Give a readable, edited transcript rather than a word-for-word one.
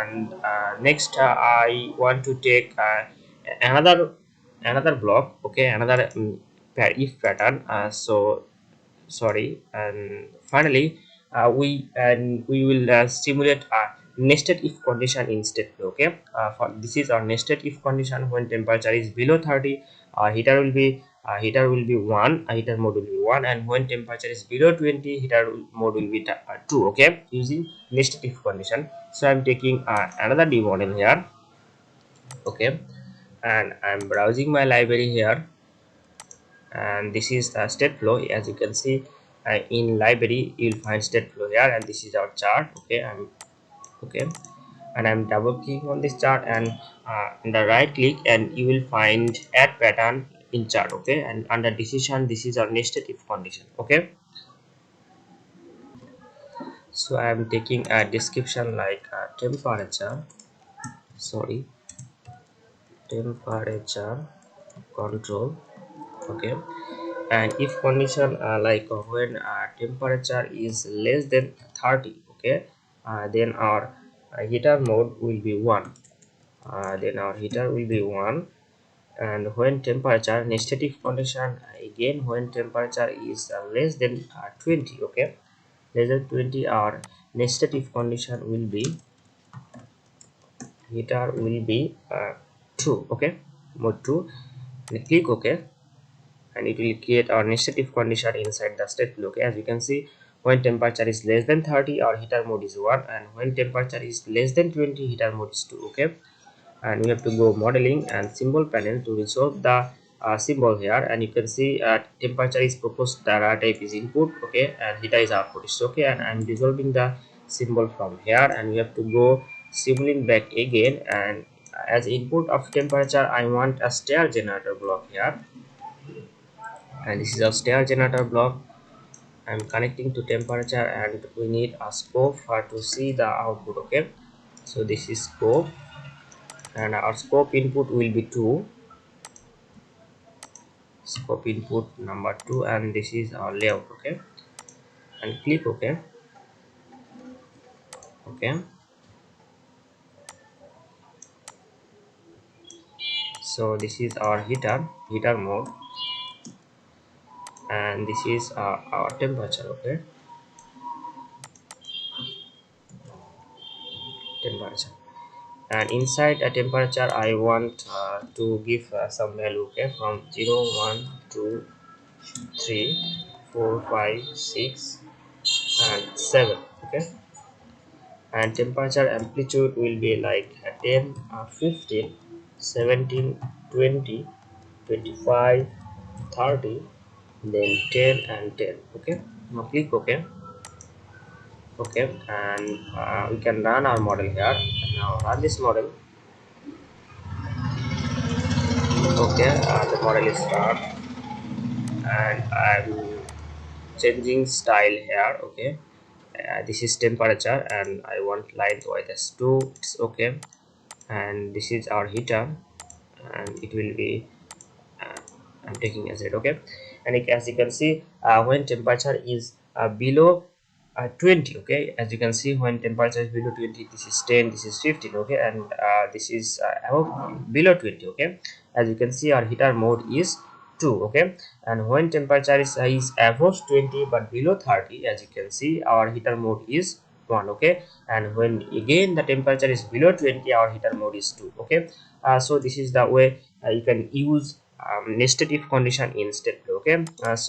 And next I want to take another block, okay, another if pattern. So sorry, and finally we will simulate a nested if condition in Stateflow. Okay, for this is our nested if condition. When temperature is below 30, heater will be 1, heater mode will be 1, and when temperature is below 20, heater mode will be 2. Okay, using nested if condition. So I'm taking another D model here. Okay, and I'm browsing my library here, and this is Stateflow. As you can see, in library you'll find Stateflow here, and this is our chart. Okay, okay, and I'm double clicking on this chart, and under right click, and you will find add pattern in chart. Okay, and under decision, this is our nested if condition. Okay, so I'm taking a description like temperature, sorry, temperature control. Okay, and if condition when temperature is less than 30, okay, then our heater mode will be 1. Then our heater will be 1. And when temperature nested if condition, again when temperature is less than 20, okay, less than 20, our nested if condition will be heater will be 2. Okay, mode 2, and click OK, and it will create our nested if condition inside the Stateflow. Okay, as you can see, when temperature is less than 30, our heater mode is 1, and when temperature is less than 20, heater mode is 2. Okay, and we have to go modeling and symbol panel to resolve the symbol here, and you can see temperature is proposed, data type is input, okay, and heater is output. It's okay, and I'm resolving the symbol from here, and we have to go Simulink back again, and as input of temperature I want a stair generator block here, and this is a stair generator block. I'm connecting to temperature, and we need a scope for to see the output. Okay, so this is scope, and our scope input will be 2, scope input number 2, and this is our layout. Okay, and click OK. Okay, so this is our heater mode, and this is our temperature. Okay, temperature, and inside a temperature I want to give some value. Okay, from 0, 1, 2, 3, 4, 5, 6, and 7. Okay, and temperature amplitude will be like 10, 15, 17, 20, 25, 30, then 10 and 10. Okay, now click OK. Okay, and we can run our model here. Now run this model. Okay, the model is run, and I'm changing style here. Okay, this is temperature, and I want line width as 2. It's okay, and this is our heater, and it will be I'm taking as it. Okay, and as you can see, when temperature is below 20, okay, as you can see, when temperature is below 20, this is 10, this is 15. Okay, and this is above below 20. Okay, as you can see, our heater mode is 2. Okay, and when temperature is above 20 but below 30, as you can see, our heater mode is 1. Okay, and when again the temperature is below 20, our heater mode is 2. Okay, so this is the way you can use nested if condition in Stateflow. Okay, so